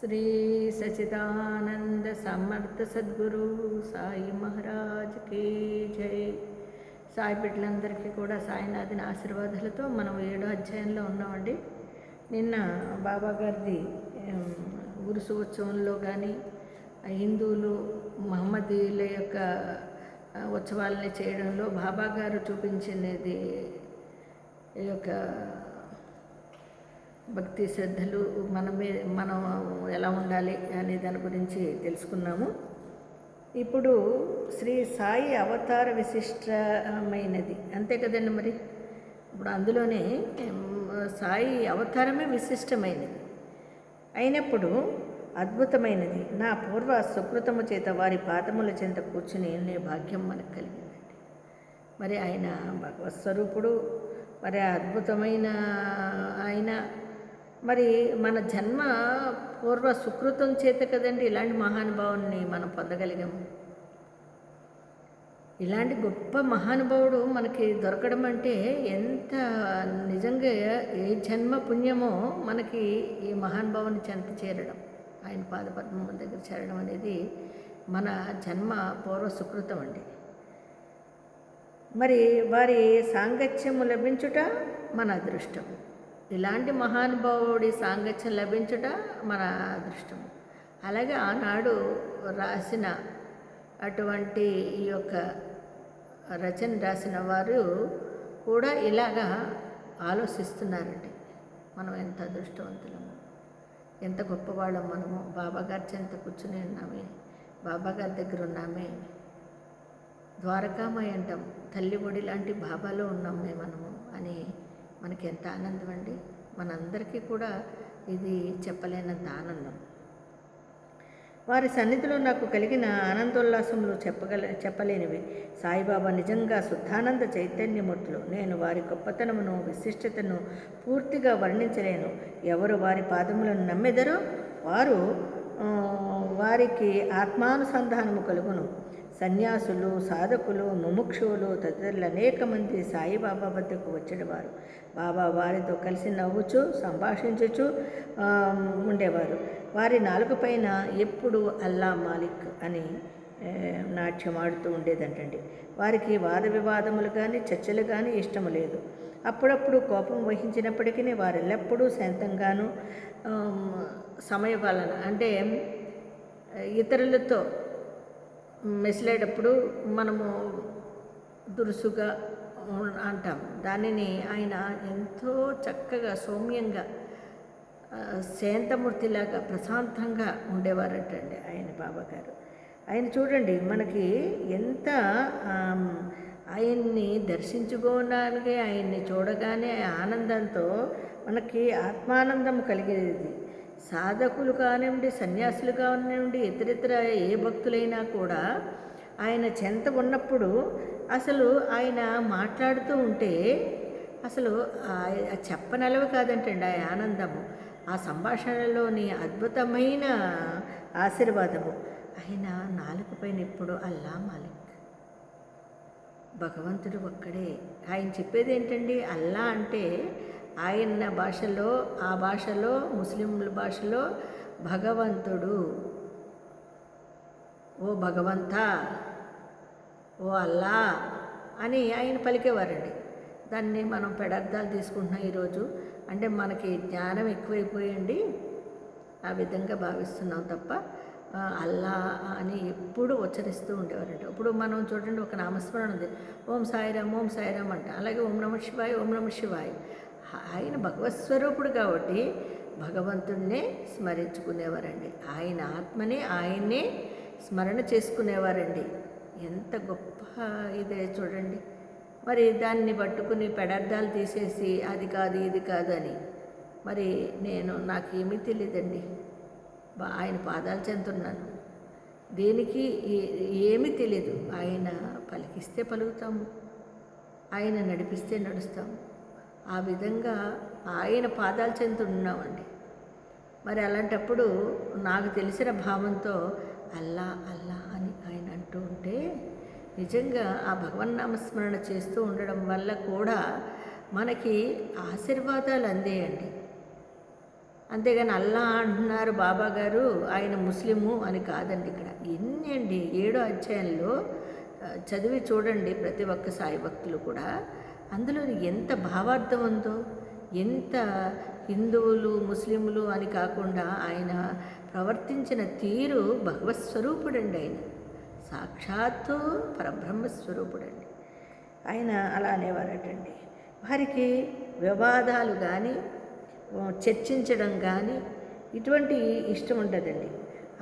శ్రీ సచిదానంద సమర్థ సద్గురు సాయి మహారాజ్ కి జై. సాయి బిడ్డలందరికీ కూడా సాయినాథుని ఆశీర్వాదాలతో మనం 7వ అధ్యాయంలో ఉన్నామండి. నిన్న బాబా గారిది గురుసు ఉత్సవంలో కానీ హిందువులు మహమ్మదీయుల యొక్క ఉత్సవాలని చేయడంలో బాబా గారు చూపించినది ఈ యొక్క భక్తి శ్రద్ధలు మనం ఎలా ఉండాలి అనే దాని గురించి తెలుసుకున్నాము. ఇప్పుడు శ్రీ సాయి అవతార విశిష్టమైనది, అంతే కదండి. మరి ఇప్పుడు అందులోనే సాయి అవతారమే విశిష్టమైనది అయినప్పుడు అద్భుతమైనది. నా పూర్వ సుకృతము చేత వారి పాదముల చెంత కూర్చుని నే భాగ్యం మనకు కలిగిందండి. మరి ఆయన భగవత్ స్వరూపుడు, మరి అద్భుతమైన ఆయన. మరి మన జన్మ పూర్వ సుకృతం చేత కదండి ఇలాంటి మహానుభావుని మనం పొందగలిగాము. ఇలాంటి గొప్ప మహానుభావుడు మనకి దొరకడం అంటే ఎంత నిజంగా ఏ జన్మ పుణ్యమో మనకి ఈ మహానుభావుని చెంత చేరడం, ఆయన పాదపద్మం దగ్గర చేరడం అనేది మన జన్మ పూర్వ సుకృతం అండి. మరి వారి సాంగత్యము లభించుట మన అదృష్టం. ఇలాంటి మహానుభావుడి సాంగత్యం లభించుట మన అదృష్టం. అలాగే ఆనాడు రాసిన అటువంటి ఈ యొక్క రచన రాసిన వారు కూడా ఇలాగా ఆలోచిస్తున్నారండి. మనం ఎంత అదృష్టవంతులము, ఎంత గొప్పవాళ్ళం మనము. బాబాగారి చెంత కూర్చుని ఉన్నామే, బాబాగారి దగ్గర ఉన్నామే, ద్వారకామాయి అంటాం, తల్లి ఒడి లాంటి బాబాలో ఉన్నామే మనము అని మనకి ఎంత ఆనందం అండి. మనందరికీ కూడా ఇది చెప్పలేనంత ఆనందం. వారి సన్నిధిలో నాకు కలిగిన ఆనందోల్లాసములు చెప్పలేనివి. సాయిబాబా నిజంగా శుద్ధానంద చైతన్యమూర్తులు. నేను వారి గొప్పతనమును విశిష్టతను పూర్తిగా వర్ణించలేను. ఎవరు వారి పాదములను నమ్మెదరో వారికి ఆత్మానుసంధానము కలుగును. సన్యాసులు, సాధకులు, ముముక్షువులు తదితరులు అనేక మంది సాయిబాబా వద్దకు వచ్చేవారు. బాబా వారితో కలిసి నవ్వుచు సంభాషించుచు ఉండేవారు. వారి నాలుక పైన ఎప్పుడు అల్లా మాలిక్ అని నాట్యం ఆడుతూ ఉండేదంటండి. వారికి వాద వివాదములు కానీ చర్చలు కానీ ఇష్టము లేదు. అప్పుడప్పుడు కోపం వహించినప్పటికీ వారెల్లప్పుడూ శాంతంగాను సమయపాలన అంటే ఇతరులతో మెసిలేటప్పుడు మనము దురుసుగా అంటాం, దానిని ఆయన ఎంతో చక్కగా సౌమ్యంగా శాంతమూర్తిలాగా ప్రశాంతంగా ఉండేవారటండి ఆయన బాబాగారు. ఆయన చూడండి మనకి ఎంత ఆయన్ని దర్శించుకోవడానికి, ఆయన్ని చూడగానే ఆనందంతో మనకి ఆత్మానందం కలిగేది. సాధకులు కానివ్వండి, సన్యాసులు కానివ్వండి, ఇతరితర ఏ భక్తులైనా కూడా ఆయన చెంత ఉన్నప్పుడు అసలు ఆయన మాట్లాడుతూ ఉంటే అసలు చెప్పనలవి కాదంటండి ఆ ఆనందము, ఆ సంభాషణలోని అద్భుతమైన ఆశీర్వాదము. ఆయన నాలుక పైన ఎప్పుడు అల్లా మాలిక్, భగవంతుడు ఒక్కడే. ఆయన చెప్పేది ఏంటండి, అల్లా అంటే ఆయన భాషలో, ఆ భాషలో ముస్లింల భాషలో భగవంతుడు, ఓ భగవంతా, ఓ అల్లా అని ఆయన పలికేవారండి. దాన్ని మనం పెడార్థాలు తీసుకుంటున్నాం ఈరోజు. అంటే మనకి జ్ఞానం ఎక్కువైపోయండి, ఆ విధంగా భావిస్తున్నాం తప్ప అల్లా అని ఎప్పుడు ఉచ్చరిస్తూ ఉండేవారంట. ఇప్పుడు మనం చూడండి, ఒక నామస్మరణ ఉంది, ఓం సాయిరామ్, ఓం సాయిరామ్ అంట. అలాగే ఓం నమ శివాయ, ఓం నమ శివాయ. ఆయన భగవత్ స్వరూపుడు కాబట్టి భగవంతుడినే స్మరించుకునేవారండి. ఆయన ఆత్మనే, ఆయన్నే స్మరణ చేసుకునేవారండి. ఎంత గొప్ప ఇదే చూడండి. మరి దాన్ని పట్టుకుని పెడార్థాలు తీసేసి అది కాదు ఇది కాదు అని, మరి నాకేమీ తెలియదండి. ఆయన పాదాలు చెందుతున్నాను, దేనికి ఏమీ తెలియదు. ఆయన పలికిస్తే పలుకుతాము, ఆయన నడిపిస్తే నడుస్తాము. ఆ విధంగా ఆయన పాదాలు చెందుతున్నామండి. మరి అలాంటప్పుడు నాకు తెలిసిన భావంతో అల్లా అల్లా అని ఆయన అంటూ ఉంటే నిజంగా ఆ భగవన్నామస్మరణ చేస్తూ ఉండడం వల్ల కూడా మనకి ఆశీర్వాదాలు అందేయండి. అంతేగాని అల్లా అంటున్నారు బాబా గారు, ఆయన ముస్లిము అని కాదండి. ఇక్కడ ఎన్ని అండి 7వ అధ్యాయంలో చదివి చూడండి ప్రతి ఒక్క సాయి భక్తులు కూడా. అందులో ఎంత భావార్థం ఉందో, ఎంత హిందువులు ముస్లింలు అని కాకుండా ఆయన ప్రవర్తించిన తీరు భగవత్ స్వరూపుడండి. ఆయన సాక్షాత్తు పరబ్రహ్మస్వరూపుడండి. ఆయన అలా అనేవారటండి. వారికి వివాదాలు కానీ చర్చించడం కానీ ఇటువంటి ఇష్టం ఉండదండి.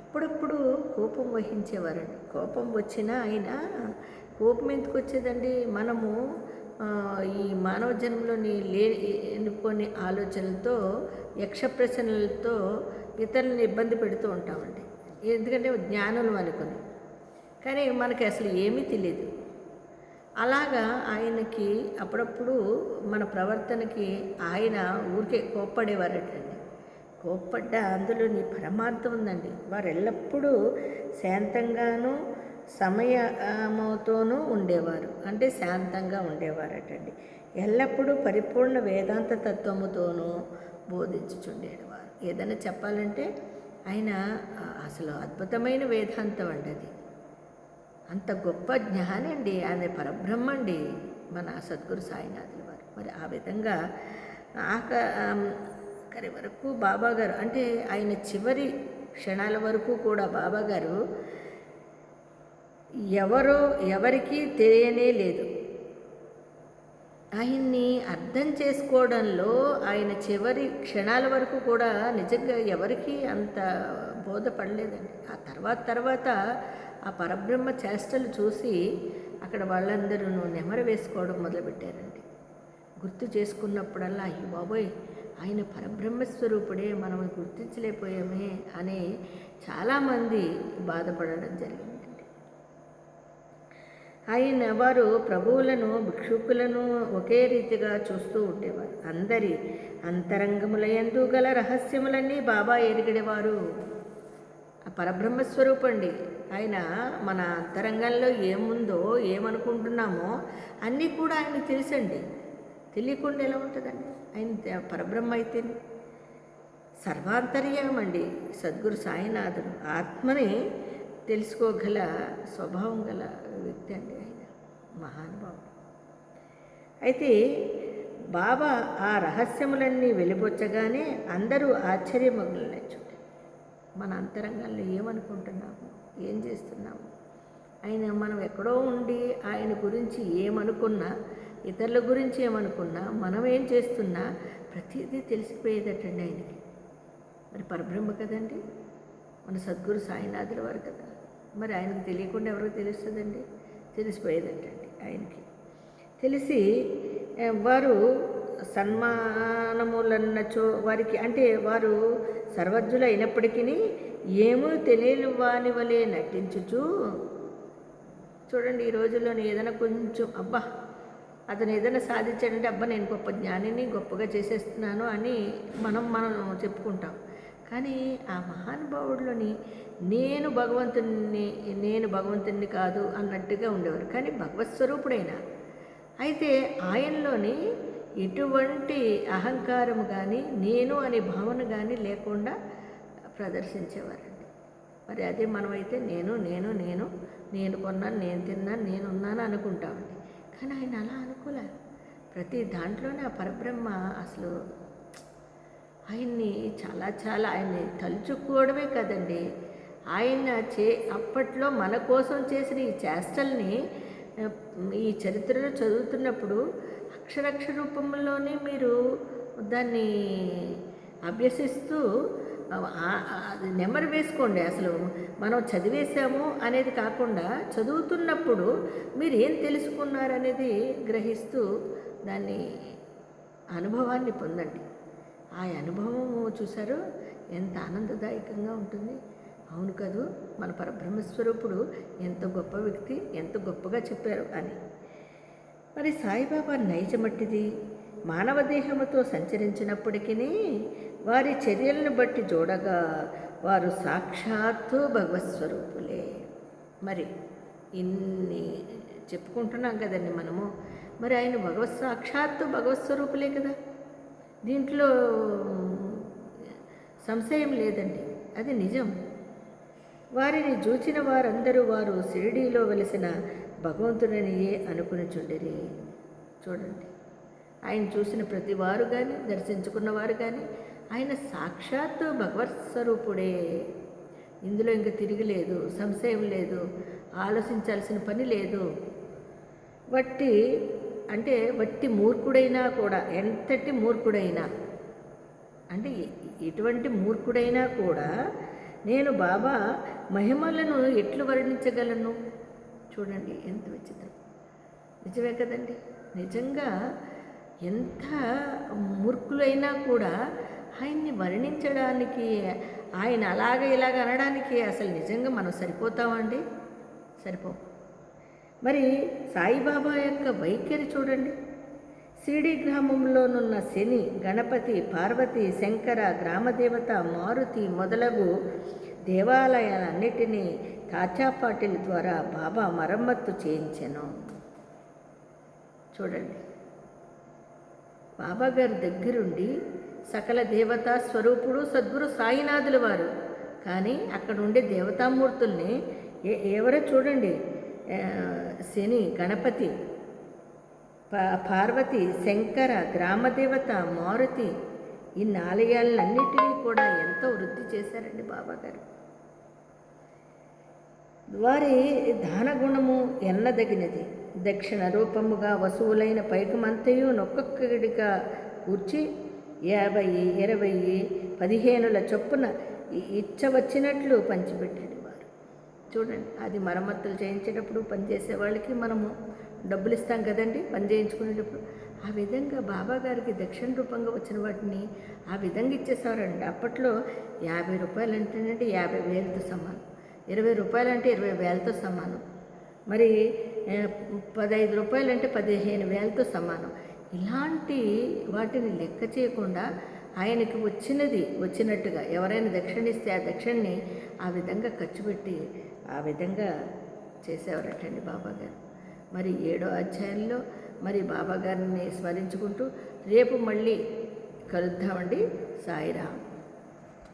అప్పుడప్పుడు కోపం వహించేవారండి. కోపం వచ్చినా ఆయన కోపం ఎందుకు వచ్చేదండి? మనము ఈ మానవ జన్మలోని లేనిపోని ఆలోచనలతో యక్ష ప్రశ్నలతో ఇతరులను ఇబ్బంది పెడుతూ ఉంటామండి. ఎందుకంటే జ్ఞానులు అనుకుని, కానీ మనకి అసలు ఏమీ తెలియదు. అలాగా ఆయనకి అప్పుడప్పుడు మన ప్రవర్తనకి ఆయన ఊరికే కోప్పడేవారటండి. కోప్పడ్డ అందులోని పరమార్థం ఉందండి. వారు ఎల్లప్పుడూ శాంతంగానూ సమయముతోనూ ఉండేవారు. అంటే శాంతంగా ఉండేవారటండి. ఎల్లప్పుడూ పరిపూర్ణ వేదాంత తత్వముతోనూ బోధించుచుండేవారు. ఏదైనా చెప్పాలంటే ఆయన అసలు అద్భుతమైన వేదాంతం అండి. అది అంత గొప్ప జ్ఞానండి. ఆయన పరబ్రహ్మండి మన సద్గురు సాయినాథుల వారు. మరి ఆ విధంగా ఆఖరి వరకు బాబాగారు, అంటే ఆయన చివరి క్షణాల వరకు కూడా బాబాగారు ఎవరికీ తెలియనే లేదు. ఆయన్ని అర్థం చేసుకోవడంలో ఆయన చివరి క్షణాల వరకు కూడా నిజంగా ఎవరికీ అంత బోధపడలేదండి. ఆ తర్వాత ఆ పరబ్రహ్మ చేష్టలు చూసి అక్కడ వాళ్ళందరూ నెమరు వేసుకోవడం మొదలుపెట్టారండి. గుర్తు చేసుకున్నప్పుడల్లా అయ్యి బాబోయ్, ఆయన పరబ్రహ్మస్వరూపుడే, మనం గుర్తించలేకపోయామే అని చాలామంది బాధపడడం జరిగిందండి. ఆయన వారు ప్రభువులను భిక్షుకులను ఒకే రీతిగా చూస్తూ ఉండేవారు. అందరి అంతరంగముల యందు గల రహస్యములన్నీ బాబా ఎరిగడేవారు. ఆ పరబ్రహ్మస్వరూపండి. ఆయన మన అంతరంగంలో ఏముందో ఏమనుకుంటున్నామో అన్నీ కూడా ఆయనకు తెలుసండి. తెలియకుండా ఎలా ఉంటుందండి? ఆయన పరబ్రహ్మ అయితే సర్వాంతర్యమండి. సద్గురు సాయినాథుడు ఆత్మని తెలుసుకోగల స్వభావం గల వ్యక్తి అండి. ఆయన మహానుభావుడు. అయితే బాబా ఆ రహస్యములన్నీ వెలిబొచ్చగానే అందరూ ఆశ్చర్యమగ్నులై చూడండి. మన అంతరంగంలో ఏమనుకుంటున్నాము, ఏం చేస్తున్నాము, ఆయన మనం ఎక్కడో ఉండి ఆయన గురించి ఏమనుకున్నా, ఇతరుల గురించి ఏమనుకున్నా, మనం ఏం చేస్తున్నా ప్రతిదీ తెలిసిపోయేదటండి ఆయనకి. మరి పరబ్రహ్మ కదండి, మన సద్గురు సాయినాథుల వారు కదా. మరి ఆయనకు తెలియకుండా ఎవరికి తెలుస్తుందండి? తెలిసిపోయేదటండి ఆయనకి. తెలిసి వారు సన్మానములన్నచో వారికి, అంటే వారు సర్వజ్ఞులు అయినప్పటికీ ఏమో తెలియని వాని వలె నటించుచు చూడండి. ఈ రోజుల్లోని ఏదైనా కొంచెం అబ్బా అతను ఏదైనా సాధించాడంటే అబ్బా నేను గొప్ప జ్ఞానిని, గొప్పగా చేసేస్తున్నాను అని మనం చెప్పుకుంటాం. కానీ ఆ మహానుభావుడిలోని నేను భగవంతుణ్ణి కాదు అన్నట్టుగా ఉండేవారు. కానీ భగవత్ స్వరూపుడైన అయితే ఆయనలోని ఎటువంటి అహంకారము కానీ నేను అనే భావన కానీ లేకుండా ప్రదర్శించేవారండి. మరి అదే మనమైతే నేను కొన్నాను, నేను తిన్నాను, నేనున్నాను అనుకుంటామండి. కానీ ఆయన అలా అనుకోలే. ప్రతి దాంట్లోనే ఆ పరబ్రహ్మ అసలు ఆయన్ని చాలా ఆయన్ని తలుచుకోవడమే కదండి, ఆయన అప్పట్లో మన కోసం చేసిన ఈ చేష్టల్ని ఈ చరిత్రలో చదువుతున్నప్పుడు అక్షరాక్షర రూపంలోనే మీరు దాన్ని అభ్యసిస్తూ నెమరు వేసుకోండి. అసలు మనం చదివేశాము అనేది కాకుండా చదువుతున్నప్పుడు మీరు ఏం తెలుసుకున్నారనేది గ్రహిస్తూ దాన్ని అనుభవాన్ని పొందండి. ఆ అనుభవము చూసారో ఎంత ఆనందదాయకంగా ఉంటుంది. అవును కదూ, మన పరబ్రహ్మస్వరూపుడు ఎంత గొప్ప వ్యక్తి, ఎంత గొప్పగా చెప్పారు అని. మరి సాయిబాబా నైజమట్టిది. మానవ దేహముతో సంచరించినప్పటికీ వారి చర్యలను బట్టి చూడగా వారు సాక్షాత్తు భగవత్స్వరూపులే. మరి ఇన్ని చెప్పుకుంటున్నాం కదండి మనము. మరి ఆయన సాక్షాత్తు భగవత్స్వరూపులే కదా. దీంట్లో సంశయం లేదండి, అది నిజం. వారిని చూచిన వారందరూ వారు షిరిడీలో వెలిసిన భగవంతుడనియే అనుకునిచుండిరి. చూడండి, ఆయన చూసిన ప్రతి వారు కానీ, దర్శించుకున్నవారు కానీ ఆయన సాక్షాత్తు భగవత్ స్వరూపుడే. ఇందులో ఇంక తిరిగిలేదు, సంశయం లేదు, ఆలోచించాల్సిన పని లేదు. వట్టి అంటే వట్టి మూర్ఖుడైనా కూడా, ఎంతటి మూర్ఖుడైనా అంటే ఎటువంటి మూర్ఖుడైనా కూడా నేను బాబా మహిమలను ఎట్లు వర్ణించగలను? చూడండి ఎంత విచిత్రం. నిజమే కదండి. నిజంగా ఎంత మూర్ఖులైనా కూడా ఆయన్ని వర్ణించడానికి, ఆయన అలాగ ఇలాగ అనడానికి అసలు నిజంగా మనం సరిపోతామండి? సరిపో. మరి సాయిబాబా యొక్క వైఖరి చూడండి. షిరిడి గ్రామంలోనున్న శని, గణపతి, పార్వతి, శంకర, గ్రామదేవత, మారుతి మొదలగు దేవాలయాలన్నిటినీ తాచాపాటిల ద్వారా బాబా మరమ్మత్తు చేయించెను. చూడండి, బాబాగారి దగ్గరుండి సకల దేవతా స్వరూపుడు సద్గురు సాయినాథుల వారు. కానీ అక్కడ ఉండే దేవతామూర్తుల్ని ఎవరో చూడండి, శని, గణపతి, పార్వతి, శంకర, గ్రామదేవత, మారుతి, ఈ ఆలయాలన్నిటినీ కూడా ఎంతో వృద్ధి చేశారండి బాబాగారు. వారి దానగుణము ఎన్నదగినది. దక్షిణ రూపముగా వసువులైన పైకమంతయు నొక్కొక్కడిగా కూర్చి 50, 20, 15 చొప్పున ఇచ్చవచ్చినట్లు పంచిపెట్టాడు వారు. చూడండి, అది మరమ్మతులు చేయించేటప్పుడు పనిచేసే వాళ్ళకి మనము డబ్బులు ఇస్తాం కదండి, పని చేయించుకునేటప్పుడు. ఆ విధంగా బాబాగారికి దక్షిణ రూపంగా వచ్చిన వాటిని ఆ విధంగా ఇచ్చేసేవారండి. అప్పట్లో 50 రూపాయలు అంటేనండి 50,000తో సమానం, 20 రూపాయలు అంటే 20,000తో సమానం, మరి 15 రూపాయలు అంటే 15,000తో సమానం. ఇలాంటి వాటిని లెక్క చేయకుండా ఆయనకి వచ్చినట్టుగా ఎవరైనా దక్షిణిస్తే ఆ దక్షిణని ఆ విధంగా ఖర్చు పెట్టి ఆ విధంగా చేసేవారటండి బాబాగారు. మరి 7వ అధ్యాయంలో మరి బాబాగారిని స్మరించుకుంటూ రేపు మళ్ళీ కలుద్దామండి. సాయిరామ్.